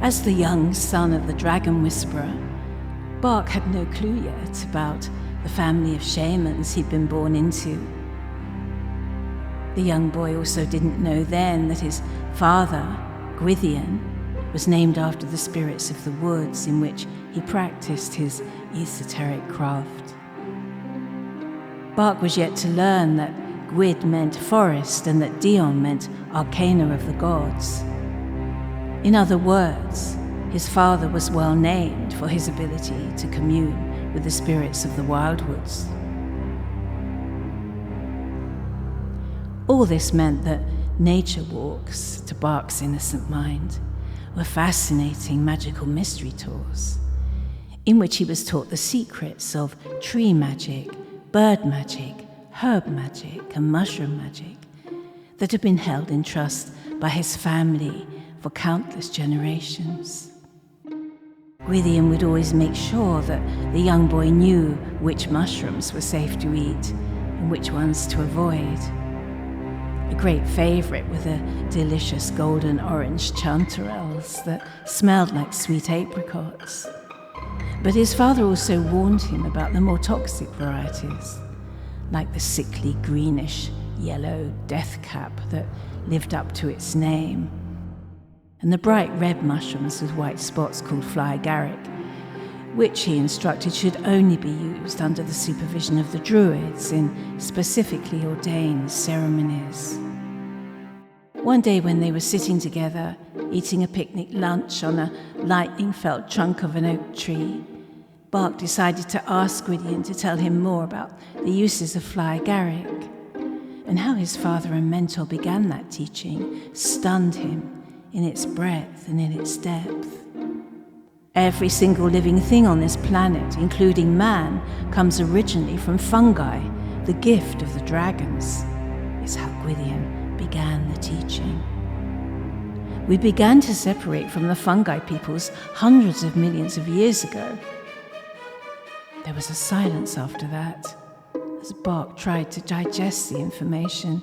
As the young son of the dragon whisperer, Bach had no clue yet about the family of shamans he'd been born into. The young boy also didn't know then that his father, Gwydion, was named after the spirits of the woods in which he practiced his esoteric craft. Bach was yet to learn that Gwyd meant forest and that Dion meant arcana of the gods. In other words, his father was well named for his ability to commune with the spirits of the wildwoods. All this meant that nature walks, to Bach's innocent mind, were fascinating magical mystery tours, in which he was taught the secrets of tree magic, bird magic, herb magic, and mushroom magic that had been held in trust by his family for countless generations. Gwydion would always make sure that the young boy knew which mushrooms were safe to eat and which ones to avoid. A great favourite were the delicious golden orange chanterelles that smelled like sweet apricots. But his father also warned him about the more toxic varieties, like the sickly greenish yellow deathcap that lived up to its name, and the bright red mushrooms with white spots called fly agaric, which he instructed should only be used under the supervision of the Druids in specifically ordained ceremonies. One day when they were sitting together, eating a picnic lunch on a lightning-felt trunk of an oak tree, Bach decided to ask Gwydion to tell him more about the uses of fly agaric, and how his father and mentor began that teaching stunned him in its breadth and in its depth. Every single living thing on this planet, including man, comes originally from fungi, the gift of the dragons, is how Gwydion began the teaching. We began to separate from the fungi peoples hundreds of millions of years ago. There was a silence after that, as Bach tried to digest the information.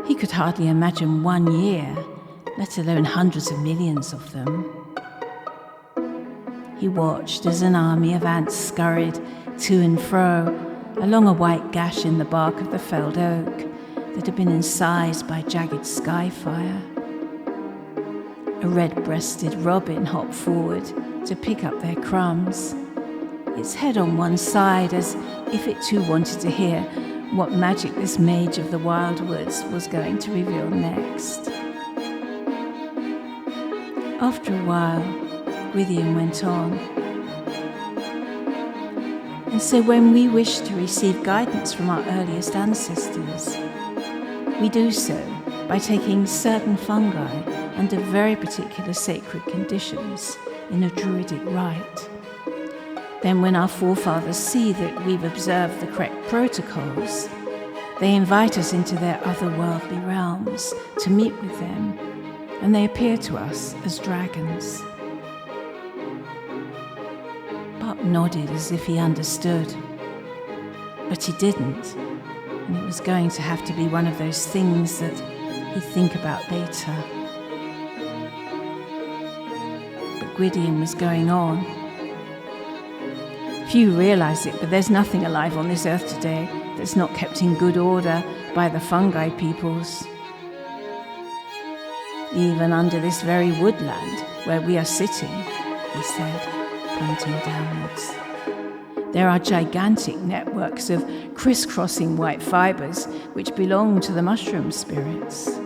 He could hardly imagine 1 year, let alone hundreds of millions of them. He watched as an army of ants scurried to and fro along a white gash in the bark of the felled oak that had been incised by jagged sky fire. A red-breasted robin hopped forward to pick up their crumbs, its head on one side as if it too wanted to hear what magic this mage of the wildwoods was going to reveal next. After a while, Gwydion went on. And so when we wish to receive guidance from our earliest ancestors, we do so by taking certain fungi under very particular sacred conditions in a druidic rite. Then when our forefathers see that we've observed the correct protocols, they invite us into their otherworldly realms to meet with them, and they appear to us as dragons. Bach nodded as if he understood, but he didn't, and it was going to have to be one of those things that he'd think about later. But Gwydion was going on. Few realise it, but there's nothing alive on this earth today that's not kept in good order by the fungi peoples. Even under this very woodland where we are sitting, he said, pointing downwards, there are gigantic networks of crisscrossing white fibres which belong to the mushroom spirits.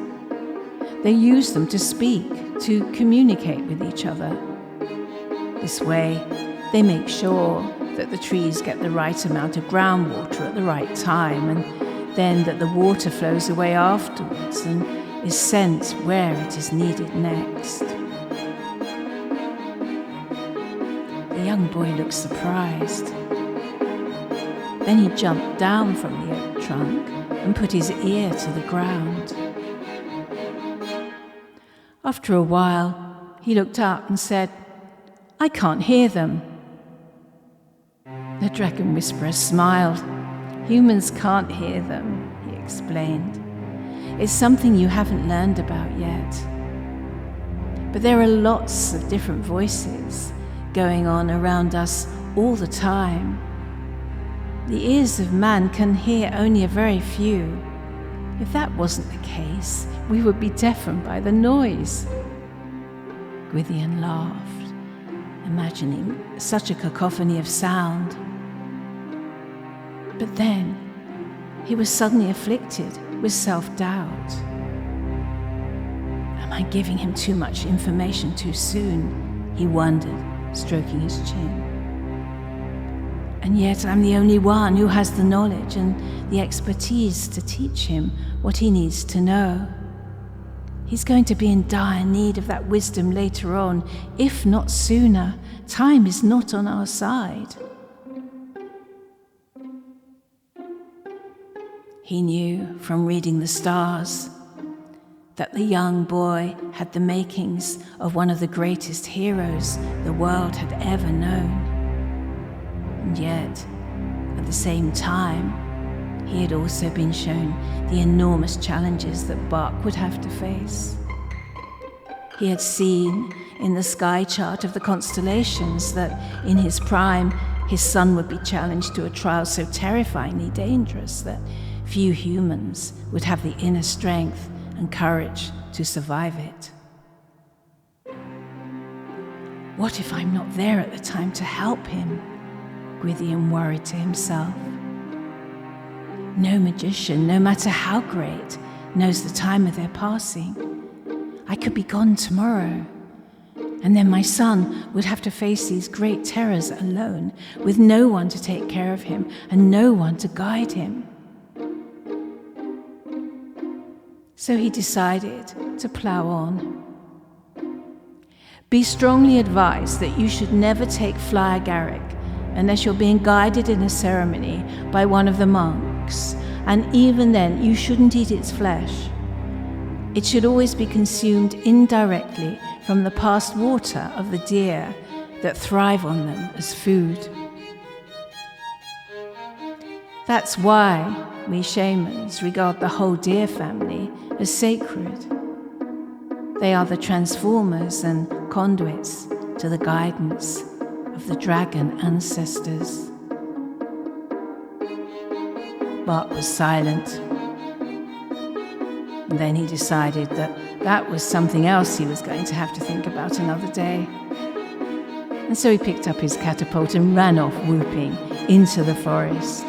They use them to speak, to communicate with each other. This way, they make sure that the trees get the right amount of groundwater at the right time, and then that the water flows away afterwards and is sent where it is needed next. The young boy looked surprised. Then he jumped down from the oak trunk and put his ear to the ground. After a while, he looked up and said, "I can't hear them." The dragon whisperer smiled. "Humans can't hear them," he explained. "It's something you haven't learned about yet. But there are lots of different voices going on around us all the time. The ears of man can hear only a very few. If that wasn't the case, we would be deafened by the noise. Gwydion laughed, imagining such a cacophony of sound. But then he was suddenly afflicted with self-doubt. Am I giving him too much information too soon? He wondered, stroking his chin. And yet I'm the only one who has the knowledge and the expertise to teach him what he needs to know. He's going to be in dire need of that wisdom later on, if not sooner. Time is not on our side. He knew from reading the stars that the young boy had the makings of one of the greatest heroes the world had ever known. And yet, at the same time, he had also been shown the enormous challenges that Bach would have to face. He had seen in the sky chart of the constellations that in his prime, his son would be challenged to a trial so terrifyingly dangerous that few humans would have the inner strength and courage to survive it. What if I'm not there at the time to help him? Gwydion worried to himself. No magician, no matter how great, knows the time of their passing. I could be gone tomorrow, and then my son would have to face these great terrors alone, with no one to take care of him and no one to guide him. So he decided to plough on. Be strongly advised that you should never take fly agaric unless you're being guided in a ceremony by one of the monks, and even then you shouldn't eat its flesh. It should always be consumed indirectly from the past water of the deer that thrive on them as food. That's why we shamans regard the whole deer family as sacred. They are the transformers and conduits to the guidance of the dragon ancestors. Bart was silent. And then he decided that was something else he was going to have to think about another day. And so he picked up his catapult and ran off whooping into the forest.